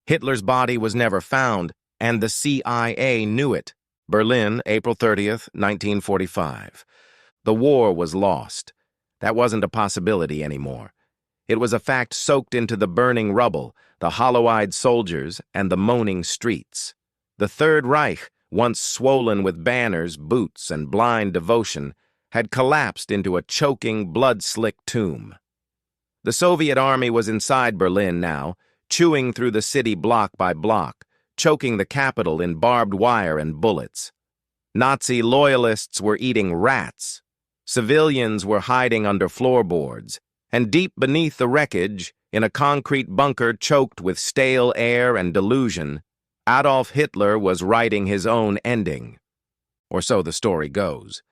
Hitler's body was never found, and the CIA knew it. Berlin, April 30th, 1945. The war was lost. That wasn't a possibility anymore. It was a fact soaked into the burning rubble, the hollow-eyed soldiers, and the moaning streets. The Third Reich, once swollen with banners, boots, and blind devotion, had collapsed into a choking, blood-slicked tomb. The Soviet army was inside Berlin now, chewing through the city block by block, choking the capital in barbed wire and bullets. Nazi loyalists were eating rats. Civilians were hiding under floorboards, and deep beneath the wreckage, in a concrete bunker choked with stale air and delusion, Adolf Hitler was writing his own ending. Or so the story goes.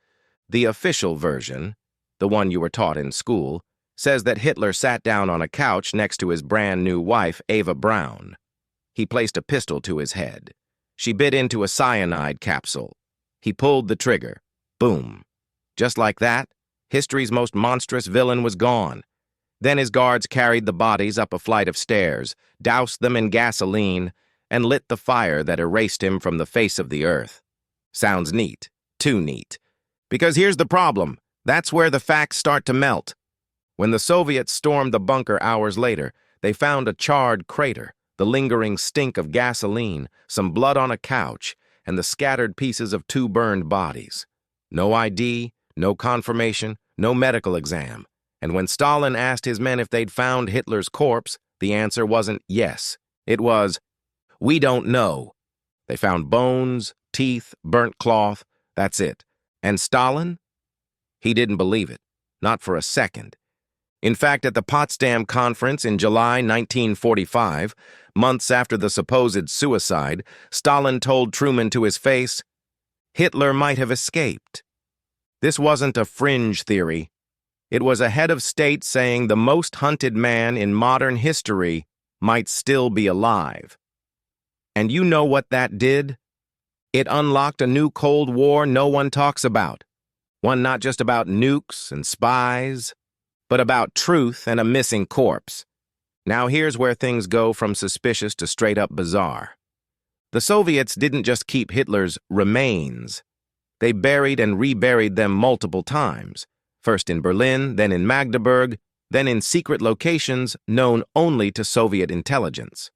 The official version, the one you were taught in school, says that Hitler sat down on a couch next to his brand-new wife, Eva Braun. He placed a pistol to his head. She bit into a cyanide capsule. He pulled the trigger. Boom. Just like that, history's most monstrous villain was gone. Then his guards carried the bodies up a flight of stairs, doused them in gasoline, and lit the fire that erased him from the face of the earth. Sounds neat. Too neat. Because here's the problem. That's where the facts start to melt. When the Soviets stormed the bunker hours later, they found a charred crater, the lingering stink of gasoline, some blood on a couch, and the scattered pieces of two burned bodies. No ID, no confirmation, no medical exam. And when Stalin asked his men if they'd found Hitler's corpse, the answer wasn't yes. It was, "We don't know." They found bones, teeth, burnt cloth, that's it. And Stalin? He didn't believe it, not for a second. In fact, at the Potsdam Conference in July 1945, months after the supposed suicide, Stalin told Truman to his face, Hitler might have escaped. This wasn't a fringe theory. It was a head of state saying the most hunted man in modern history might still be alive. And you know what that did? It unlocked a new Cold War no one talks about. One not just about nukes and spies, but about truth and a missing corpse. Now here's where things go from suspicious to straight-up bizarre. The Soviets didn't just keep Hitler's remains. They buried and reburied them multiple times, first in Berlin, then in Magdeburg, then in secret locations known only to Soviet intelligence.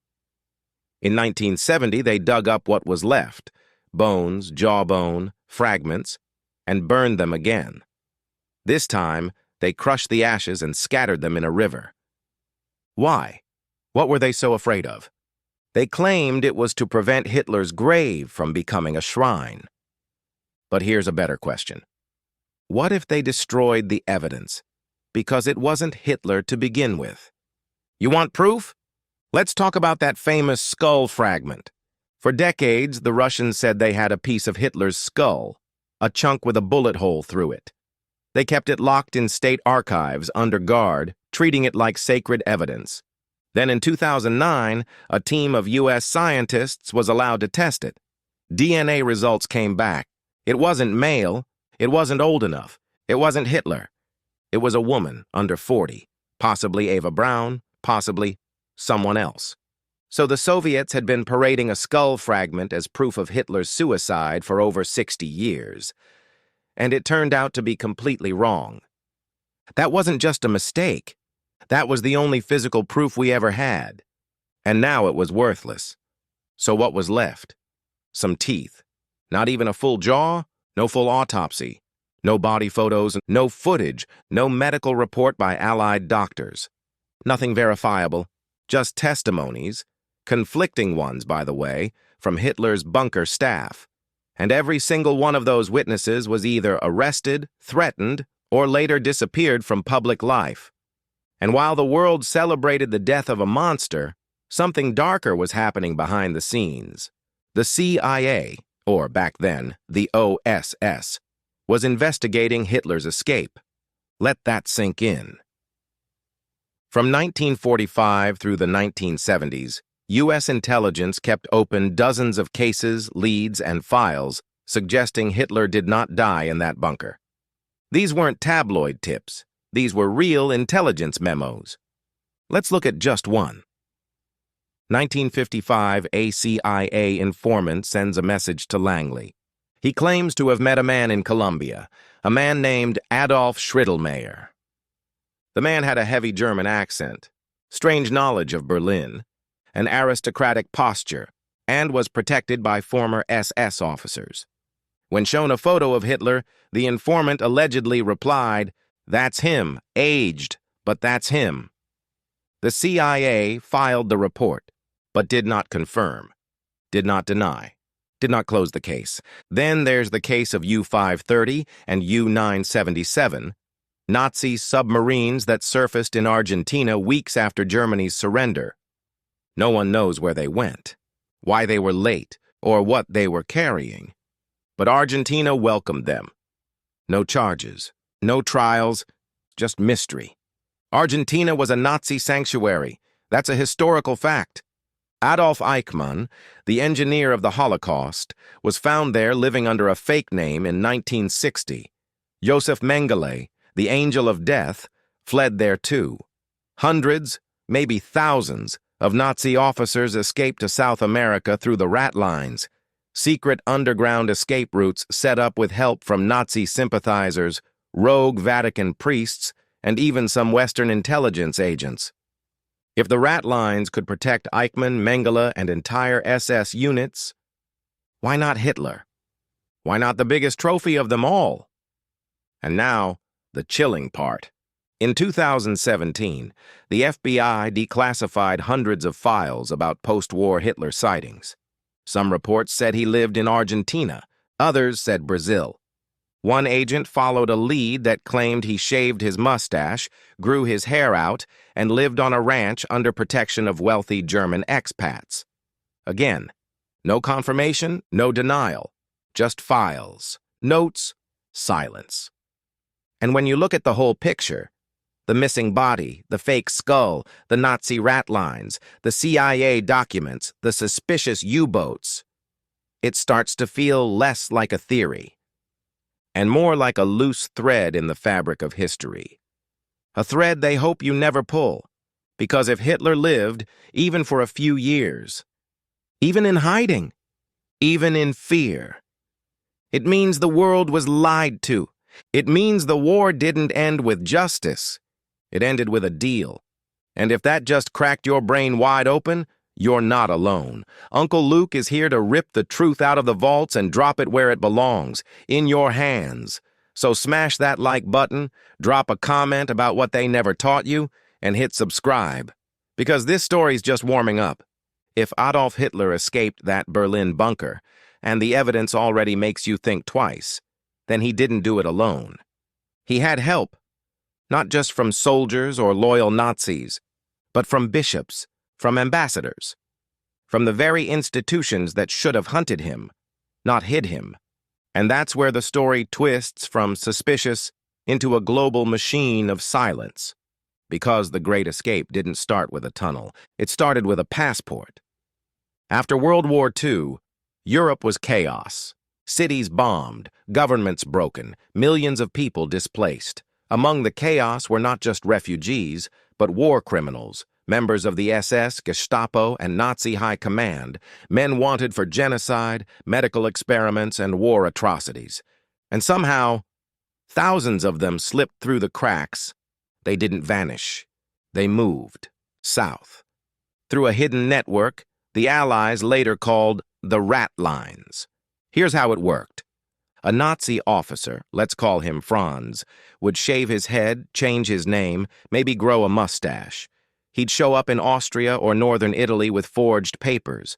In 1970, they dug up what was left, bones, jawbone, fragments, and burned them again. This time, they crushed the ashes and scattered them in a river. Why? What were they so afraid of? They claimed it was to prevent Hitler's grave from becoming a shrine. But here's a better question. What if they destroyed the evidence? Because it wasn't Hitler to begin with. You want proof? Let's talk about that famous skull fragment. For decades, the Russians said they had a piece of Hitler's skull, a chunk with a bullet hole through it. They kept it locked in state archives under guard, treating it like sacred evidence. Then in 2009, a team of U.S. scientists was allowed to test it. DNA results came back. It wasn't male. It wasn't old enough. It wasn't Hitler. It was a woman under 40, possibly Eva Braun, possibly someone else. So the Soviets had been parading a skull fragment as proof of Hitler's suicide for over 60 years. And it turned out to be completely wrong. That wasn't just a mistake. That was the only physical proof we ever had. And now it was worthless. So what was left? Some teeth. Not even a full jaw, no full autopsy. No body photos, no footage, no medical report by Allied doctors. Nothing verifiable, just testimonies, conflicting ones, by the way, from Hitler's bunker staff. And every single one of those witnesses was either arrested, threatened, or later disappeared from public life. And while the world celebrated the death of a monster, something darker was happening behind the scenes. The CIA, or back then, the OSS, was investigating Hitler's escape. Let that sink in. From 1945 through the 1970s, U.S. intelligence kept open dozens of cases, leads, and files suggesting Hitler did not die in that bunker. These weren't tabloid tips. These were real intelligence memos. Let's look at just one. 1955, a CIA informant sends a message to Langley. He claims to have met a man in Colombia, a man named Adolf Hitler. The man had a heavy German accent, strange knowledge of Berlin, an aristocratic posture, and was protected by former SS officers. When shown a photo of Hitler, the informant allegedly replied, "That's him, aged, but that's him." The CIA filed the report, but did not confirm, did not deny, did not close the case. Then there's the case of U-530 and U-977, Nazi submarines that surfaced in Argentina weeks after Germany's surrender. No one knows where they went, why they were late, or what they were carrying. But Argentina welcomed them. No charges, no trials, just mystery. Argentina was a Nazi sanctuary. That's a historical fact. Adolf Eichmann, the engineer of the Holocaust, was found there living under a fake name in 1960. Josef Mengele, the angel of death, fled there too. Hundreds, maybe thousands, of Nazi officers escaped to South America through the rat lines, secret underground escape routes set up with help from Nazi sympathizers, rogue Vatican priests, and even some Western intelligence agents. If the rat lines could protect Eichmann, Mengele, and entire SS units, why not Hitler? Why not the biggest trophy of them all? And now, the chilling part. In 2017, the FBI declassified hundreds of files about post-war Hitler sightings. Some reports said he lived in Argentina, others said Brazil. One agent followed a lead that claimed he shaved his mustache, grew his hair out, and lived on a ranch under protection of wealthy German expats. Again, no confirmation, no denial, just files, notes, silence. And when you look at the whole picture, the missing body, the fake skull, the Nazi rat lines, the CIA documents, the suspicious U-boats, it starts to feel less like a theory and more like a loose thread in the fabric of history. A thread they hope you never pull, because if Hitler lived, even for a few years, even in hiding, even in fear, it means the world was lied to. It means the war didn't end with justice. It ended with a deal. And if that just cracked your brain wide open, you're not alone. Uncle Luke is here to rip the truth out of the vaults and drop it where it belongs, in your hands. So smash that like button, drop a comment about what they never taught you, and hit subscribe. Because this story's just warming up. If Adolf Hitler escaped that Berlin bunker, and the evidence already makes you think twice, then he didn't do it alone. He had help. Not just from soldiers or loyal Nazis, but from bishops, from ambassadors, from the very institutions that should have hunted him, not hid him. And that's where the story twists from suspicious into a global machine of silence. Because the Great Escape didn't start with a tunnel, it started with a passport. After World War II, Europe was chaos. Cities bombed, governments broken, millions of people displaced. Among the chaos were not just refugees, but war criminals, members of the SS, Gestapo, and Nazi High Command, men wanted for genocide, medical experiments, and war atrocities. And somehow, thousands of them slipped through the cracks. They didn't vanish. They moved south. Through a hidden network, the Allies later called the rat lines. Here's how it worked. A Nazi officer, let's call him Franz, would shave his head, change his name, maybe grow a mustache. He'd show up in Austria or northern Italy with forged papers.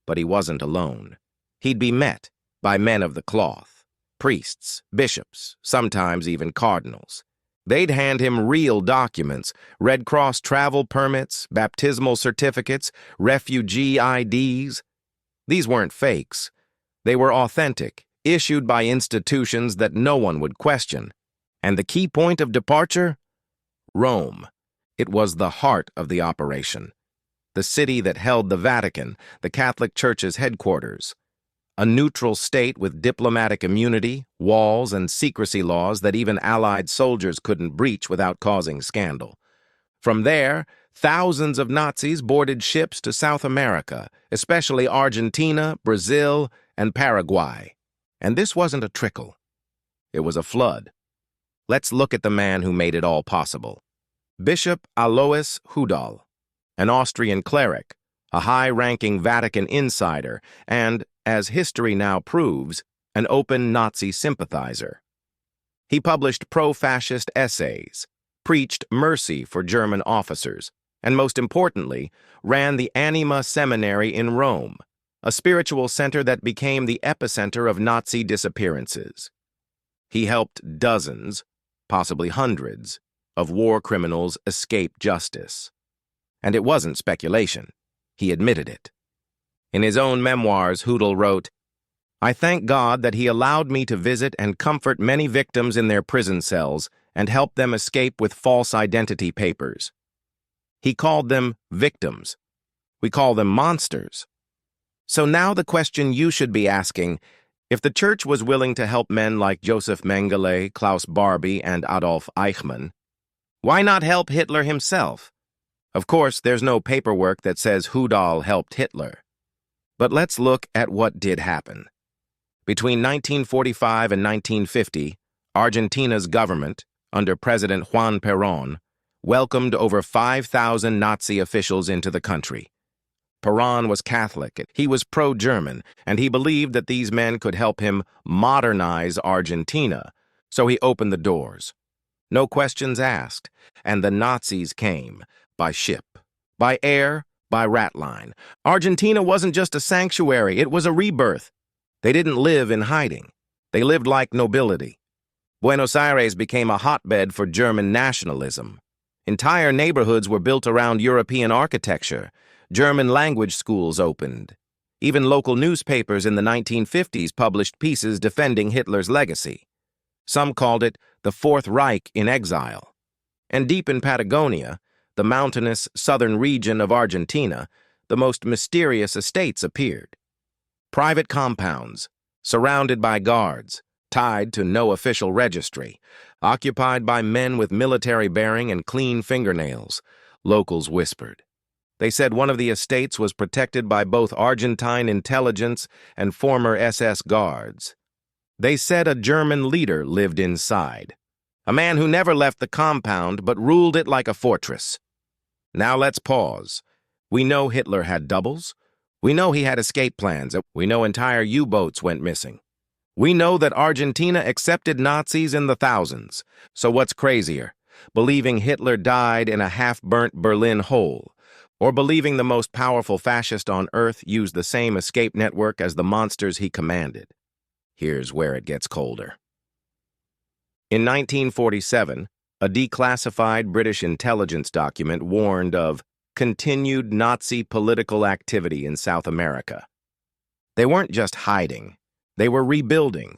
But he wasn't alone. He'd be met by men of the cloth, priests, bishops, sometimes even cardinals. They'd hand him real documents, Red Cross travel permits, baptismal certificates, refugee IDs. These weren't fakes. They were authentic, issued by institutions that no one would question. And the key point of departure? Rome. It was the heart of the operation. The city that held the Vatican, the Catholic Church's headquarters. A neutral state with diplomatic immunity, walls, and secrecy laws that even Allied soldiers couldn't breach without causing scandal. From there, Thousands of Nazis boarded ships to South America, especially Argentina, Brazil, and Paraguay. And this wasn't a trickle. It was a flood. Let's look at the man who made it all possible. Bishop Alois Hudal, an Austrian cleric, a high-ranking Vatican insider, and, as history now proves, an open Nazi sympathizer. He published pro-fascist essays, preached mercy for German officers, and most importantly, ran the Anima Seminary in Rome, a spiritual center that became the epicenter of Nazi disappearances. He helped dozens, possibly hundreds, of war criminals escape justice. And it wasn't speculation. He admitted it. In his own memoirs, Hudal wrote, "I thank God that he allowed me to visit and comfort many victims in their prison cells and help them escape with false identity papers." He called them victims. We call them monsters. So now the question you should be asking, if the church was willing to help men like Joseph Mengele, Klaus Barbie, and Adolf Eichmann, why not help Hitler himself? Of course, there's no paperwork that says Hudal helped Hitler. But let's look at what did happen. Between 1945 and 1950, Argentina's government, under President Juan Perón, welcomed over 5,000 Nazi officials into the country. Perón was Catholic, he was pro-German, and he believed that these men could help him modernize Argentina, so he opened the doors. No questions asked, and the Nazis came, by ship, by air, by rat line. Argentina wasn't just a sanctuary, it was a rebirth. They didn't live in hiding. They lived like nobility. Buenos Aires became a hotbed for German nationalism. Entire neighborhoods were built around European architecture. German language schools opened. Even local newspapers in the 1950s published pieces defending Hitler's legacy. Some called it the Fourth Reich in exile. And deep in Patagonia, the mountainous southern region of Argentina, the most mysterious estates appeared. Private compounds, surrounded by guards, tied to no official registry, occupied by men with military bearing and clean fingernails, locals whispered. They said one of the estates was protected by both Argentine intelligence and former SS guards. They said a German leader lived inside, a man who never left the compound but ruled it like a fortress. Now let's pause. We know Hitler had doubles. We know he had escape plans. We know entire U-boats went missing. We know that Argentina accepted Nazis in the thousands. So what's crazier, believing Hitler died in a half-burnt Berlin hole, or believing the most powerful fascist on earth used the same escape network as the monsters he commanded? Here's where it gets colder. In 1947, a declassified British intelligence document warned of continued Nazi political activity in South America. They weren't just hiding. They were rebuilding.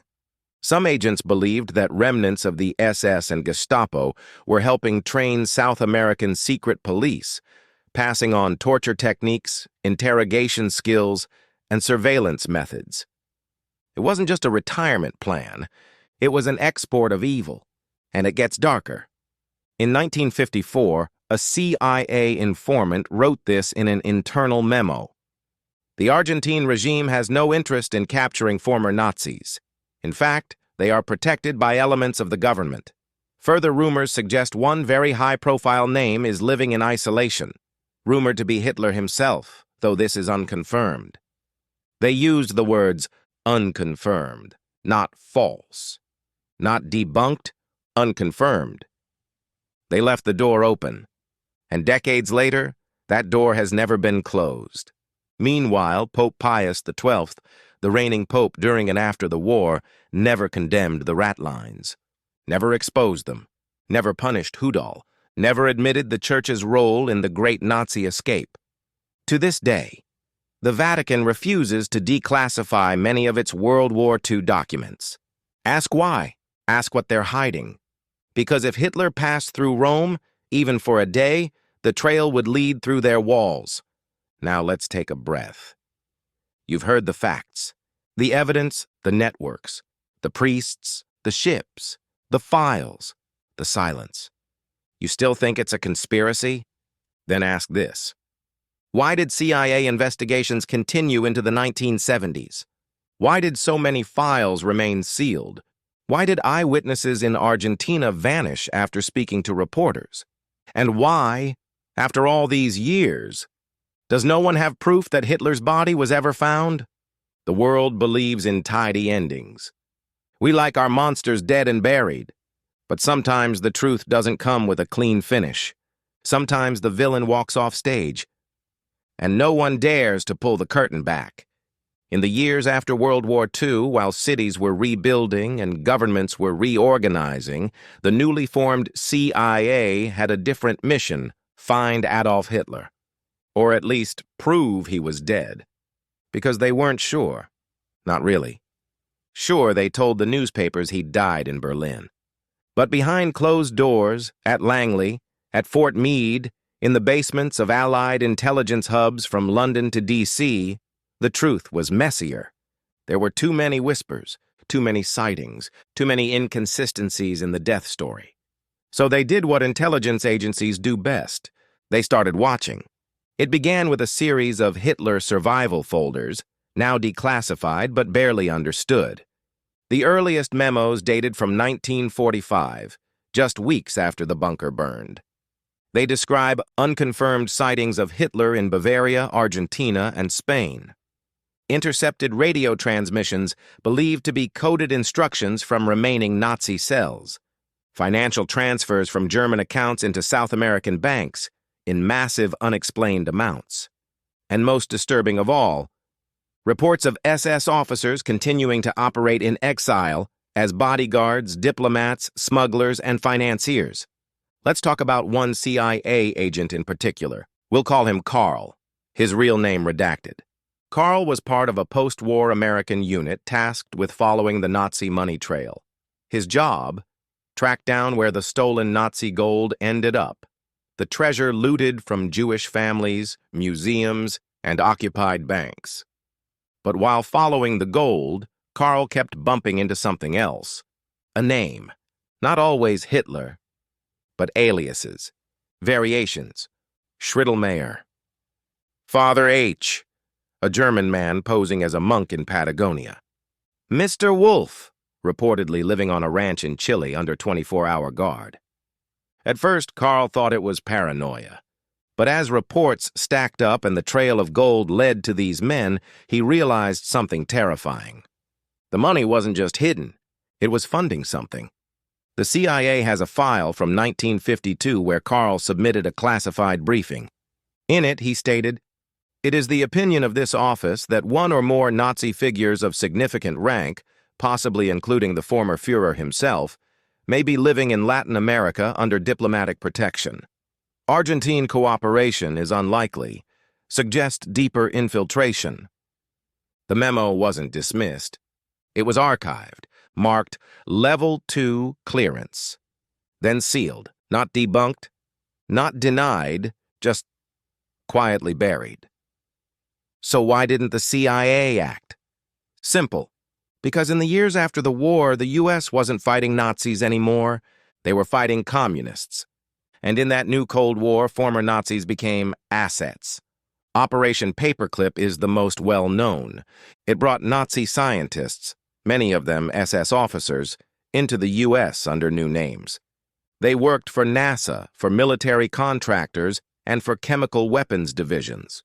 Some agents believed that remnants of the SS and Gestapo were helping train South American secret police, passing on torture techniques, interrogation skills, and surveillance methods. It wasn't just a retirement plan. It was an export of evil. And it gets darker. In 1954, a CIA informant wrote this in an internal memo. The Argentine regime has no interest in capturing former Nazis. In fact, they are protected by elements of the government. Further rumors suggest one very high-profile name is living in isolation, rumored to be Hitler himself, though this is unconfirmed. They used the words unconfirmed, not false, not debunked, unconfirmed. They left the door open, and decades later, that door has never been closed. Meanwhile, Pope Pius XII, the reigning pope during and after the war, never condemned the rat lines, never exposed them, never punished Hudal, never admitted the Church's role in the great Nazi escape. To this day, the Vatican refuses to declassify many of its World War II documents. Ask why. Ask what they're hiding. Because if Hitler passed through Rome, even for a day, the trail would lead through their walls. Now let's take a breath. You've heard the facts, the evidence, the networks, the priests, the ships, the files, the silence. You still think it's a conspiracy? Then ask this. Why did CIA investigations continue into the 1970s? Why did so many files remain sealed? Why did eyewitnesses in Argentina vanish after speaking to reporters? And why, after all these years, does no one have proof that Hitler's body was ever found? The world believes in tidy endings. We like our monsters dead and buried. But sometimes the truth doesn't come with a clean finish. Sometimes the villain walks off stage, and no one dares to pull the curtain back. In the years after World War II, while cities were rebuilding and governments were reorganizing, the newly formed CIA had a different mission: find Adolf Hitler. Or at least prove he was dead. Because they weren't sure. Not really. Sure, they told the newspapers he died in Berlin. But behind closed doors, at Langley, at Fort Meade, in the basements of Allied intelligence hubs from London to D.C., the truth was messier. There were too many whispers, too many sightings, too many inconsistencies in the death story. So they did what intelligence agencies do best. They started watching. It began with a series of Hitler survival folders, now declassified but barely understood. The earliest memos dated from 1945, just weeks after the bunker burned. They describe unconfirmed sightings of Hitler in Bavaria, Argentina, and Spain. Intercepted radio transmissions believed to be coded instructions from remaining Nazi cells. Financial transfers from German accounts into South American banks in massive unexplained amounts. And most disturbing of all, reports of SS officers continuing to operate in exile as bodyguards, diplomats, smugglers, and financiers. Let's talk about one CIA agent in particular. We'll call him Carl, his real name redacted. Carl was part of a post-war American unit tasked with following the Nazi money trail. His job? Track down where the stolen Nazi gold ended up. The treasure looted from Jewish families, museums, and occupied banks. But while following the gold, Carl kept bumping into something else. A name. Not always Hitler, but aliases, variations. Schrittelmayer. Father H., a German man posing as a monk in Patagonia. Mr. Wolf, reportedly living on a ranch in Chile under 24-hour guard. At first, Carl thought it was paranoia. But as reports stacked up and the trail of gold led to these men, he realized something terrifying. The money wasn't just hidden. It was funding something. The CIA has a file from 1952 where Carl submitted a classified briefing. In it, he stated, "It is the opinion of this office that one or more Nazi figures of significant rank, possibly including the former Führer himself, may be living in Latin America under diplomatic protection. Argentine cooperation is unlikely, suggests deeper infiltration." The memo wasn't dismissed. It was archived, marked Level 2 clearance. Then sealed, not debunked, not denied, just quietly buried. So why didn't the CIA act? Simple. Because in the years after the war, the U.S. wasn't fighting Nazis anymore. They were fighting communists. And in that new Cold War, former Nazis became assets. Operation Paperclip is the most well-known. It brought Nazi scientists, many of them SS officers, into the U.S. under new names. They worked for NASA, for military contractors, and for chemical weapons divisions.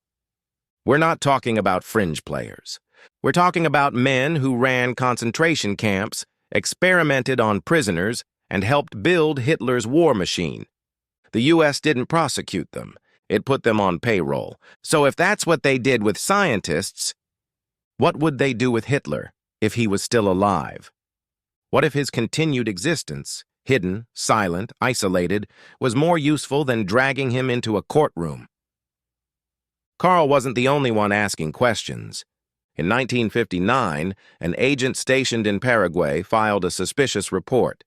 We're not talking about fringe players. We're talking about men who ran concentration camps, experimented on prisoners, and helped build Hitler's war machine. The U.S. didn't prosecute them. It put them on payroll. So if that's what they did with scientists, what would they do with Hitler if he was still alive? What if his continued existence, hidden, silent, isolated, was more useful than dragging him into a courtroom? Carl wasn't the only one asking questions. In 1959, an agent stationed in Paraguay filed a suspicious report.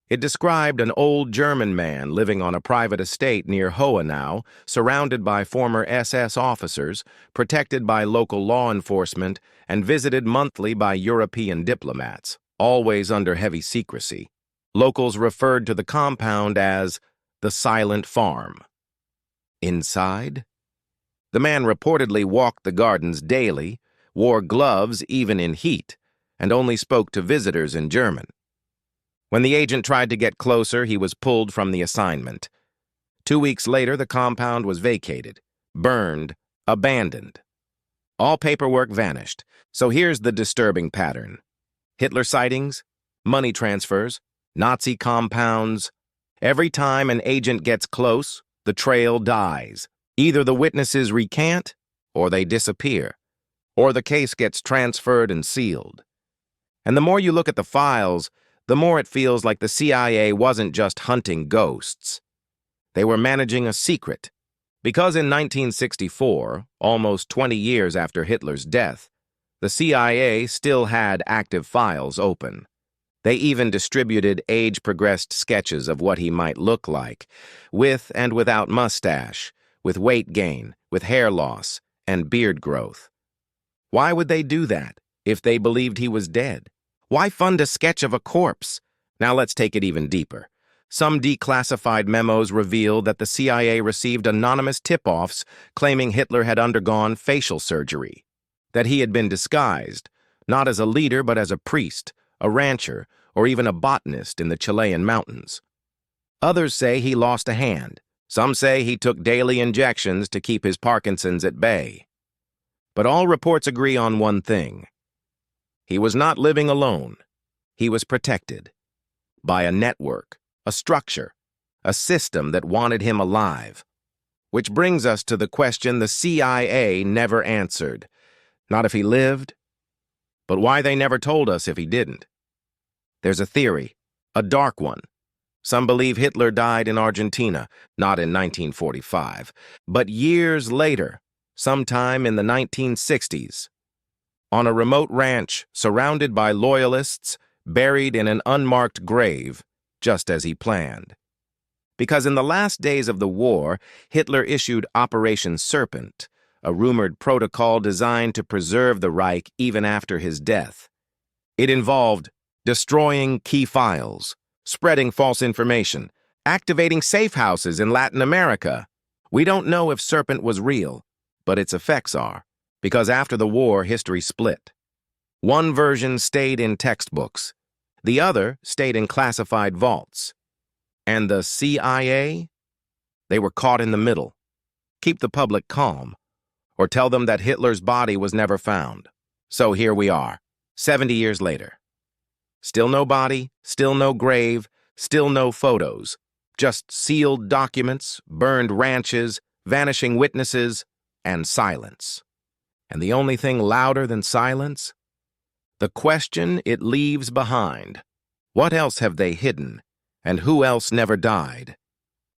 It described an old German man living on a private estate near Hohenau, surrounded by former SS officers, protected by local law enforcement, and visited monthly by European diplomats, always under heavy secrecy. Locals referred to the compound as the Silent Farm. Inside? The man reportedly walked the gardens daily, wore gloves even in heat, and only spoke to visitors in German. When the agent tried to get closer, he was pulled from the assignment. 2 weeks later, the compound was vacated, burned, abandoned. All paperwork vanished. So here's the disturbing pattern. Hitler sightings, money transfers, Nazi compounds. Every time an agent gets close, the trail dies. Either the witnesses recant, or they disappear, or the case gets transferred and sealed. And the more you look at the files, the more it feels like the CIA wasn't just hunting ghosts. They were managing a secret. Because in 1964, almost 20 years after Hitler's death, the CIA still had active files open. They even distributed age-progressed sketches of what he might look like, with and without mustache, with weight gain, with hair loss, and beard growth. Why would they do that if they believed he was dead? Why fund a sketch of a corpse? Now let's take it even deeper. Some declassified memos reveal that the CIA received anonymous tip-offs claiming Hitler had undergone facial surgery, that he had been disguised, not as a leader but as a priest, a rancher, or even a botanist in the Chilean mountains. Others say he lost a hand. Some say he took daily injections to keep his Parkinson's at bay. But all reports agree on one thing. He was not living alone. He was protected by a network, a structure, a system that wanted him alive. Which brings us to the question the CIA never answered. Not if he lived, but why they never told us if he didn't. There's a theory, a dark one. Some believe Hitler died in Argentina, not in 1945, but years later, sometime in the 1960s, on a remote ranch surrounded by loyalists, buried in an unmarked grave, just as he planned. Because in the last days of the war, Hitler issued Operation Serpent, a rumored protocol designed to preserve the Reich even after his death. It involved destroying key files, spreading false information, activating safe houses in Latin America. We don't know if Serpent was real, but its effects are, because after the war, history split. One version stayed in textbooks, the other stayed in classified vaults. And the CIA? They were caught in the middle. Keep the public calm, or tell them that Hitler's body was never found. So here we are, 70 years later. Still no body, still no grave, still no photos. Just sealed documents, burned ranches, vanishing witnesses, and silence. And the only thing louder than silence? The question it leaves behind. What else have they hidden? And who else never died?